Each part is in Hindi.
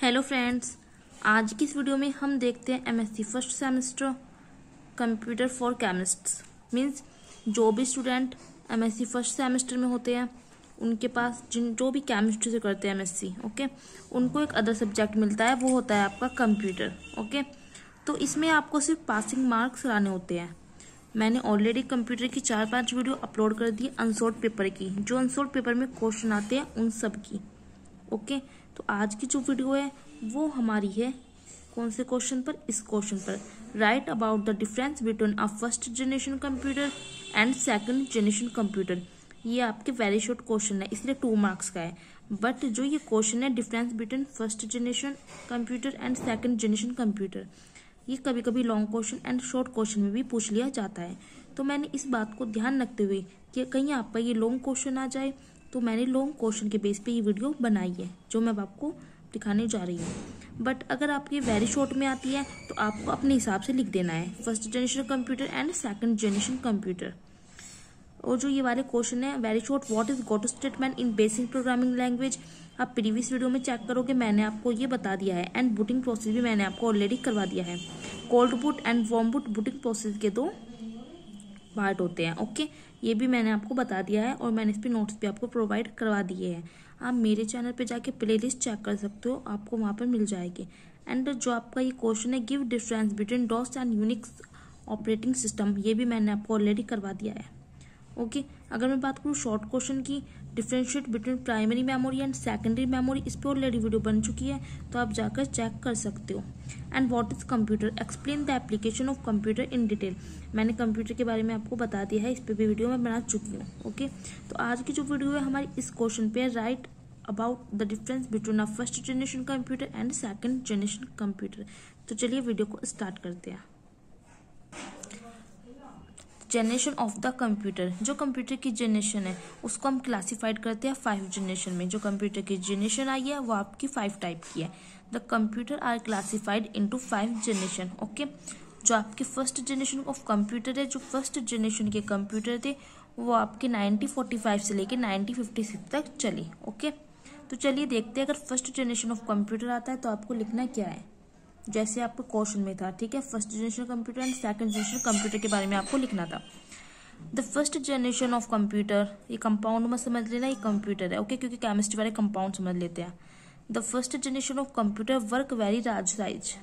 हेलो फ्रेंड्स, आज की इस वीडियो में हम देखते हैं MSc first semester computer for chemists. Means जो भी स्टूडेंट एमएससी फर्स्ट सेमेस्टर में होते हैं उनके पास जो भी केमिस्ट्री से करते हैं एमएससी, ओके, उनको एक अदर सब्जेक्ट मिलता है, वो होता है आपका कंप्यूटर। ओके, तो इसमें आपको सिर्फ पासिंग मार्क्स लाने होते हैं। मैंने ऑलरेडी कंप्यूटर की 4-5 वीडियो अपलोड कर दी अनसॉल्ड पेपर की, जो अनसॉल्ड पेपर में क्वेश्चन आते हैं उन सब की। ओके, तो आज की जो वीडियो है वो हमारी है कौन से क्वेश्चन पर? इस क्वेश्चन पर, right about the difference between a first generation computer and second generation computer. ये आपके वेरी शॉर्ट क्वेश्चन है, इसलिए 2 मार्क्स का है। बट जो ये क्वेश्चन है difference between first generation computer and second generation computer, ये कभी कभी long question and short question में भी पूछ लिया जाता है। तो मैंने इस बात को ध्यान रखते हुए कि कहीं आपका ये लॉन्ग क्वेश्चन आ जाए, तो मैंने लॉन्ग क्वेश्चन के बेस पे ये वीडियो बनाई है जो मैं आपको दिखाने जा रही हूँ। बट अगर आपकी वेरी शॉर्ट में आती है तो आपको अपने हिसाब से लिख देना है first generation computer and second generation computer. और जो ये वाले क्वेश्चन है very short, what is go to statement in basic programming language, आप प्रीवियस वीडियो में चेक करोगे, मैंने आपको ये बता दिया है। एंड बूटिंग प्रोसेस भी मैंने आपको ऑलरेडी करवा दिया है। Cold boot and warm boot booting process के 2 पार्ट होते हैं। ओके, ये भी मैंने आपको बता दिया है और मैंने इस पे नोट्स भी आपको प्रोवाइड करवा दिए हैं। आप मेरे चैनल पे जाके प्लेलिस्ट चेक कर सकते हो, आपको वहाँ पर मिल जाएगी। एंड जो आपका ये क्वेश्चन है give difference between DOS and Unix operating system, ये भी मैंने आपको ऑलरेडी करवा दिया है। ओके, अगर मैं बात करूँ शॉर्ट क्वेश्चन की, differentiate between primary memory and secondary memory, इस पर ऑलरेडी वीडियो बन चुकी है, तो आप जाकर चेक कर सकते हो। And what is computer, explain the application of computer in detail, मैंने कंप्यूटर के बारे में आपको बता दिया है, इस पर भी वीडियो मैं बना चुकी हूँ। ओके, तो आज की जो वीडियो है हमारी इस क्वेश्चन पे, right about the difference between a first generation computer and second generation computer. तो चलिए वीडियो को स्टार्ट करते हैं। जनरेशन ऑफ द कंप्यूटर, जो कंप्यूटर की जनरेशन है उसको हम क्लासिफाइड करते हैं 5 जनरेशन में। जो कंप्यूटर की जनरेशन आई है वो आपकी 5 टाइप की है। The computer are classified into 5 generation. Okay, जो आपके फर्स्ट जनरेशन ऑफ कंप्यूटर है, जो फर्स्ट जनरेशन के कंप्यूटर थे वो आपके 1945 से लेके 1956 तक चली। ओके, तो चलिए देखते हैं अगर फर्स्ट जनरेशन ऑफ कंप्यूटर आता है तो आपको लिखना क्या है, जैसे आपको क्वेश्चन में था। ठीक है, first generation computer and second generation computer के बारे में आपको लिखना था। The first generation of computer, ये कंपाउंड मत समझ लेना, ये कंप्यूटर है। ओके, क्योंकि केमिस्ट्री वाले कंपाउंड समझ लेते हैं। The first generation of computer work very large size,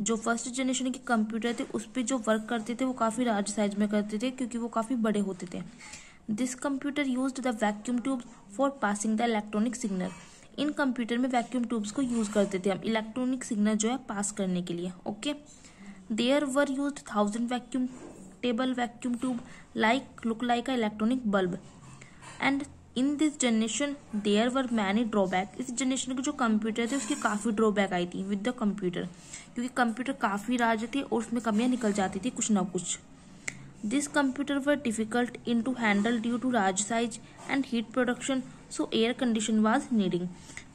जो फर्स्ट जनरेशन के कंप्यूटर थे उस पर जो वर्क करते थे वो काफी लार्ज साइज में करते थे, क्योंकि वो काफी बड़े होते थे। This computer used the vacuum tube for passing the electronic signal, in computer में वैक्यूम ट्यूब्स को यूज करते थे हम इलेक्ट्रॉनिक सिग्नल जो है पास करने के लिए। Okay, there were used 1000 vacuum table vacuum tube like look like a electronic bulb. And in this generation there were many drawback, इस जनरेशन के जो कंप्यूटर थे उसकी काफी ड्रॉबैक आई थी विद द कंप्यूटर, क्योंकि कंप्यूटर काफी लार्ज थे और उसमें कमियां निकल जाती थी कुछ ना कुछ। This computer were difficult in to handle due to large size and heat production, so air condition was needing.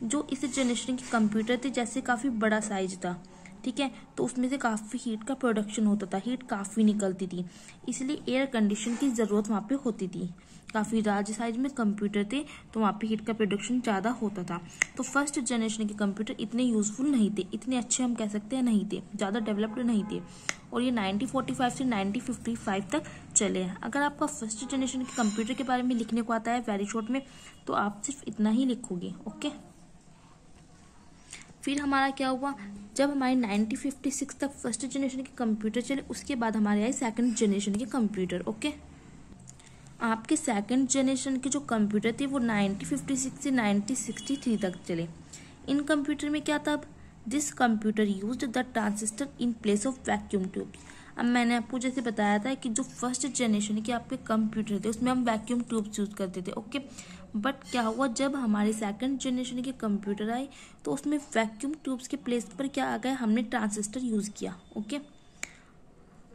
जो इस जनरेशन के कंप्यूटर थे जैसे काफी बड़ा साइज था, ठीक है, तो उसमें से काफी हीट का प्रोडक्शन होता था, हीट काफी निकलती थी, इसलिए एयर कंडीशन की जरूरत वहां पे होती थी। काफी लार्ज साइज में कंप्यूटर थे तो वहां पे हीट का प्रोडक्शन ज्यादा होता था। तो फर्स्ट जनरेशन के कंप्यूटर इतने यूजफुल नहीं थे, इतने अच्छे हम कह सकते हैं नहीं थे, ज्यादा डेवलप्ड नहीं थे, और ये 1945 से 1955 तक चले हैं। अगर आपका फर्स्ट जनरेशन के कंप्यूटर के बारे में लिखने को आता है वेरी शॉर्ट में, तो आप सिर्फ इतना ही लिखोगे। ओके, फिर हमारा क्या हुआ, जब हमारे 1956 तक फर्स्ट जनरेशन के कंप्यूटर चले, उसके बाद हमारे आए सेकंड जनरेशन के कंप्यूटर। ओके, आपके सेकंड जनरेशन के जो कंप्यूटर थे वो 1956 से 1963 तक चले। इन कंप्यूटर में क्या था, this computer used the transistor in place of vacuum tube. अब मैंने आपको जैसे बताया था कि जो फर्स्ट जनरेशन के आपके कंप्यूटर थे उसमें हम वैक्यूम ट्यूब्स यूज करते थे। ओके, बट क्या हुआ, जब हमारे सेकंड जनरेशन के कंप्यूटर आए तो उसमें वैक्यूम ट्यूब्स के प्लेस पर क्या आ गया, हमने ट्रांजिस्टर यूज किया। Okay,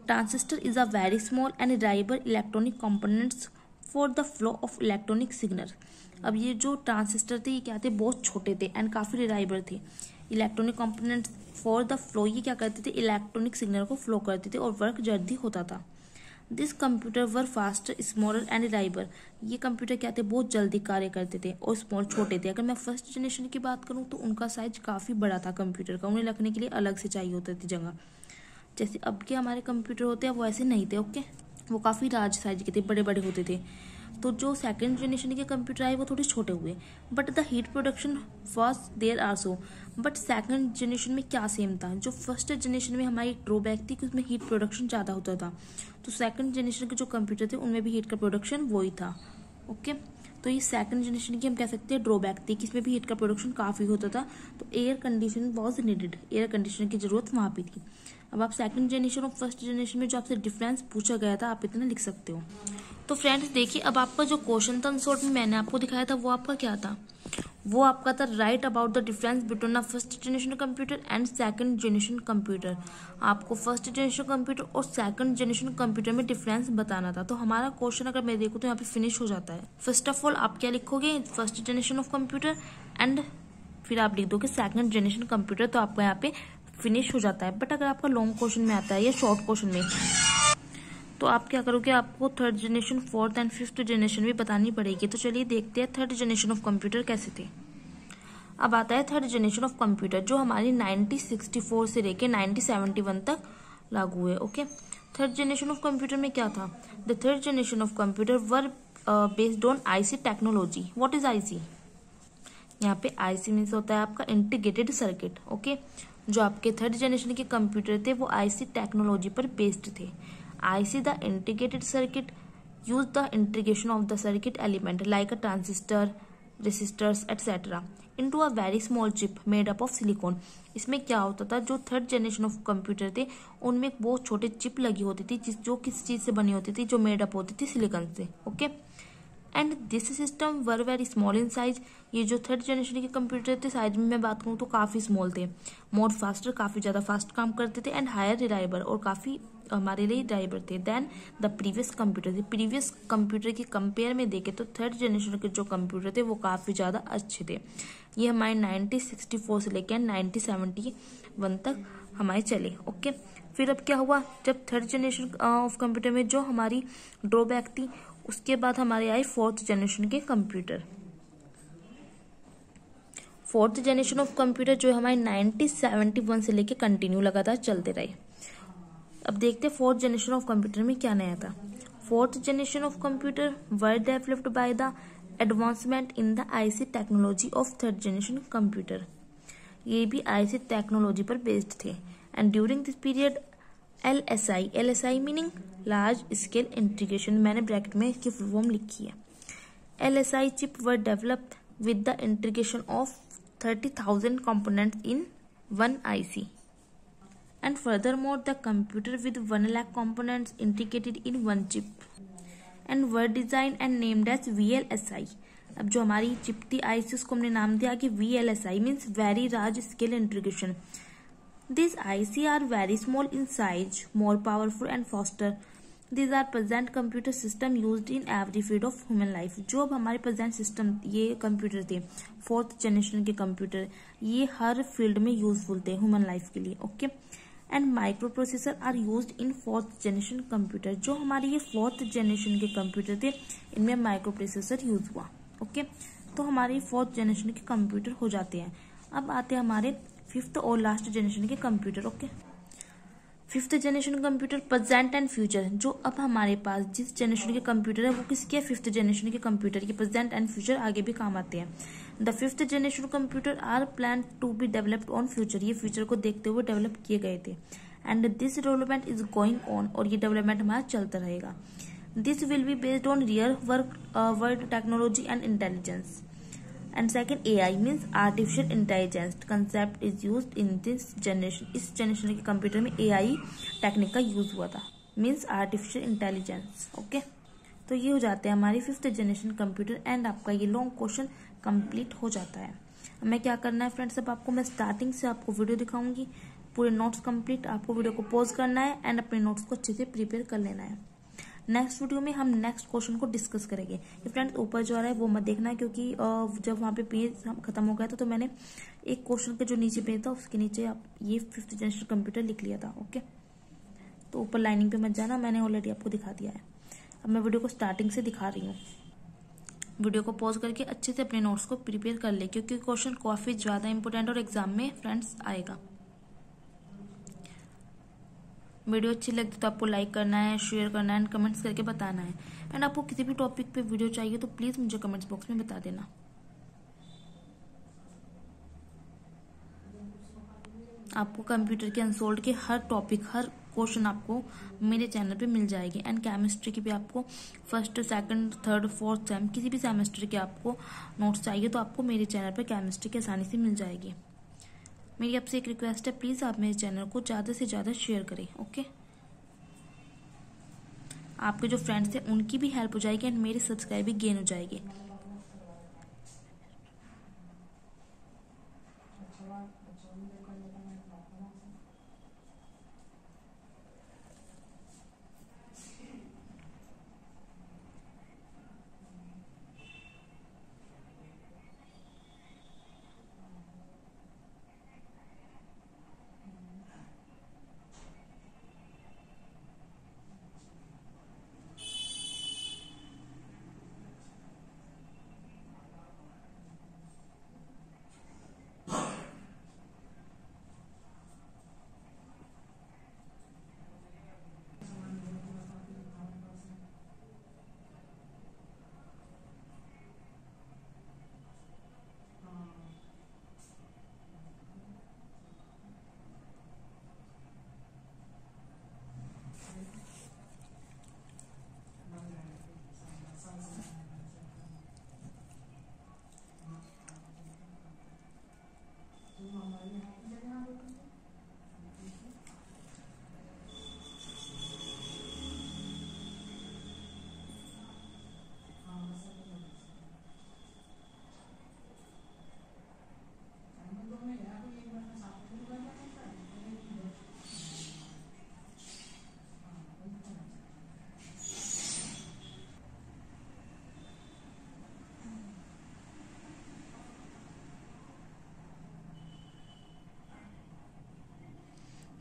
transistor is a very small and reliable electronic components for the flow of electronic signal. अब ये जो ट्रांजिस्टर थे ये क्या थे, बहुत छोटे थे एंड काफी रिलायबल थे। Electronic components for the flow, ये क्या करते थे, इलेक्ट्रॉनिक सिग्नल को फ्लो करते थे और वर्क जल्दी होता था। This computer were faster, smaller and reliable. ये कंप्यूटर क्या थे, बहुत जल्दी कार्य करते थे और स्मॉल, छोटे थे। अगर मैं फर्स्ट जनरेशन की बात करूँ तो उनका साइज काफ़ी बड़ा था कंप्यूटर का, उन्हें रखने के लिए अलग से चाहिए होती थी जगह। जैसे अब के हमारे कंप्यूटर होते हैं वो ऐसे नहीं थे, ओके, वो काफ़ी लार्ज साइज के थे, बड़े बड़े होते थे। तो जो सेकंड जनरेशन के कंप्यूटर आए वो थोड़े छोटे हुए, but the heat production was there also. But second generation में क्या सेम था, जो फर्स्ट जनरेशन में हमारी ड्रॉबैक थी कि उसमें हीट प्रोडक्शन ज़्यादा होता था, तो सेकंड जनरेशन के जो कंप्यूटर थे उनमें भी हीट का प्रोडक्शन वही था, ओके। तो ये सेकंड जनरेशन की हम कह सकते हैं ड्रॉबैक थी कि इसमें भी हीट का प्रोडक्शन काफ़ी होता था, तो air condition was needed, air condition की जरूरत वहाँ पे थी। अब आप सेकंड जनरेशन और फर्स्ट जनरेशन में जो आपसे डिफरेंस पूछा गया था आप इतना लिख सकते हो। तो फ्रेंड्स देखिए, अब आपका जो क्वेश्चन था शॉर्ट में मैंने आपको दिखाया था वो आपका क्या था, वो आपका था right about the difference between a first generation computer and second generation computer. आपको फर्स्ट जनरेशन कंप्यूटर और सेकंड जनरेशन कंप्यूटर में डिफरेंस बताना था। तो हमारा क्वेश्चन अगर मैं देखूँ तो यहाँ पे फिनिश हो जाता है। फर्स्ट ऑफ ऑल आप क्या लिखोगे, first generation of computer and फिर आप लिख दोगे सेकंड जनरेशन कंप्यूटर, तो आपका यहाँ पे फिनिश हो जाता है। बट अगर आपका लॉन्ग क्वेश्चन में आता है या शॉर्ट क्वेश्चन में, तो आप क्या करोगे, आपको third generation, fourth and fifth generation भी बतानी पड़ेगी। तो चलिए देखते हैं थर्ड जनरेशन ऑफ कंप्यूटर कैसे थे। अब आता है थर्ड जनरेशन ऑफ कंप्यूटर जो हमारी 1964 से लेके 1971 तक लागू है, okay. Third generation of computer में क्या था, the third generation of computer were based on IC technology. What is IC, यहाँ पे आईसी मीन्स होता है आपका इंटीग्रेटेड सर्किट, ओके। जो आपके थर्ड जनरेशन के कंप्यूटर थे वो आईसी टेक्नोलॉजी पर बेस्ड थे। IC the integrated circuit use the integration of the circuit element like a transistor, resistors etcetera into a very small chip made up of silicon. इसमें क्या होता था, जो थर्ड जनरेशन ऑफ कंप्यूटर थे उनमें एक बहुत छोटे चिप लगी होती थी जो किस चीज से बनी होती थी, जो मेड अप होती थी सिलिकॉन से, okay. And this system were very small in size. ये जो थर्ड जनरेशन के कंप्यूटर थे साइज में मैं बात करूँ तो काफी स्मॉल थे, मोर फास्टर, काफी ज्यादा फास्ट काम करते थे, एंड हायर रिलायबल, और काफी हमारे लिए रिलायबल थे देन द प्रीवियस कंप्यूटर थे। प्रीवियस कंप्यूटर की कंपेयर में देखे तो थर्ड जनरेशन के जो कंप्यूटर थे वो काफी ज्यादा अच्छे थे। ये हमारे 1964 से लेकर 1971 तक हमारे चले, ओके। फिर अब क्या हुआ, जब थर्ड जनरेशन ऑफ कंप्यूटर में जो हमारी ड्रॉबैक थी, उसके बाद हमारे आए फोर्थ जनरेशन के computer. Fourth generation of computer जो हमारे 1971 से लेके कंटिन्यू लगातार चलते रहे। अब देखते हैं फोर्थ जनरेशन ऑफ कंप्यूटर में क्या नया था। Fourth generation of computer were developed by the advancement in the IC technology of third generation computer. ये भी आईसी टेक्नोलॉजी पर बेस्ड थे। And during this period LSI meaning large scale integration, मैंने ब्रैकेट में इसकी फुल फॉर्म लिखी है। LSI chip were developed with the integration of 30,000 components in one IC. And furthermore, the computer with 1 lakh components integrated in one chip and were designed and named as VLSI. अब जो हमारी चिप थी IC उसको हमने नाम दिया कि VLSI means very large scale integration. These IC are very small in size, more powerful and faster. These are present computer system used in every field of human life. जो अब हमारे present system ये कंप्यूटर थे, फोर्थ जनरेशन के कंप्यूटर, ये हर फील्ड में यूजफुल थे ह्यूमन लाइफ के लिए, okay. And micro processor are used in fourth generation computer. जो हमारे ये फोर्थ जनरेशन के कंप्यूटर थे इनमें माइक्रो प्रोसेसर यूज हुआ, ओके। तो हमारे फोर्थ जनरेशन के कंप्यूटर हो जाते हैं। अब आते हैं हमारे फिफ्थ और लास्ट जनरेशन के computer, okay. Fifth generation computer present and future. जो अब हमारे पास जिस जनरेशन के कंप्यूटर है वो किसके, फिफ्थ जनरेशन के कंप्यूटर के प्रेजेंट एंड फ्यूचर आगे भी काम आते हैं। The fifth generation computer are plan to be developed on future. ये फ्यूचर को देखते हुए डेवलप किए गए थे। And this development is going on, और ये डेवलपमेंट हमारा चलता रहेगा। This will be based on real world technology and intelligence. And second AI means artificial intelligence concept is used in this generation. इस जनरेशन के कंप्यूटर में AI टेक्निक का यूज हुआ था, मीन्स आर्टिफिशियल इंटेलिजेंस, ओके। तो ये हो जाते हैं हमारी फिफ्थ जनरेशन कंप्यूटर एंड आपका ये लॉन्ग क्वेश्चन कंप्लीट हो जाता है। हमें क्या करना है फ्रेंड्स, अब आपको मैं स्टार्टिंग से आपको वीडियो दिखाऊंगी, पूरे नोट्स कंप्लीट, आपको वीडियो को पॉज करना है एंड अपने नोट्स को अच्छे से प्रिपेयर कर लेना है। नेक्स्ट वीडियो में हम नेक्स्ट क्वेश्चन को डिस्कस करेंगे। ये फ्रेंड्स ऊपर जो आ रहा है वो मत देखना है, क्योंकि जब वहाँ पे पेज खत्म हो गया था तो मैंने एक क्वेश्चन के जो नीचे पेज था उसके नीचे आप ये फिफ्थ जनरेशन कंप्यूटर लिख लिया था, ओके। तो ऊपर लाइनिंग पे मत जाना, मैंने ऑलरेडी आपको दिखा दिया है। अब मैं वीडियो को स्टार्टिंग से दिखा रही हूँ। वीडियो को पॉज करके अच्छे से अपने नोट्स को प्रिपेयर कर ले, क्योंकि क्वेश्चन काफी ज्यादा इंपॉर्टेंट और एग्जाम में फ्रेंड्स आएगा। वीडियो अच्छी लगती तो आपको लाइक करना है, शेयर करना है एंड कमेंट्स करके बताना है। एंड आपको किसी भी टॉपिक पे वीडियो चाहिए तो प्लीज मुझे कमेंट्स बॉक्स में बता देना। आपको कंप्यूटर के अनसोल्ड के हर टॉपिक, हर क्वेश्चन आपको मेरे चैनल पे मिल जाएगी। एंड केमिस्ट्री की भी आपको first, second, third, fourth same किसी भी सेमेस्टर के आपको नोट्स चाहिए तो आपको मेरे चैनल पे केमिस्ट्री की आसानी से मिल जाएगी। मेरी आपसे एक रिक्वेस्ट है, प्लीज आप मेरे चैनल को ज्यादा से ज्यादा शेयर करें। ओके, आपके जो फ्रेंड्स हैं उनकी भी हेल्प हो जाएगी एंड मेरे सब्सक्राइब भी गेन हो जाएगी।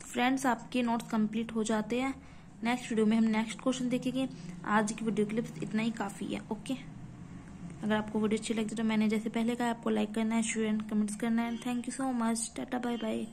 फ्रेंड्स, आपके नोट्स कंप्लीट हो जाते हैं। नेक्स्ट वीडियो में हम नेक्स्ट क्वेश्चन देखेंगे। आज की वीडियो के लिए बस इतना ही काफी है। ओके, अगर आपको वीडियो अच्छी लगी तो मैंने जैसे पहले कहा, आपको लाइक करना है, शेयर एंड कमेंट्स करना है। Thank you so much. Tata, bye bye.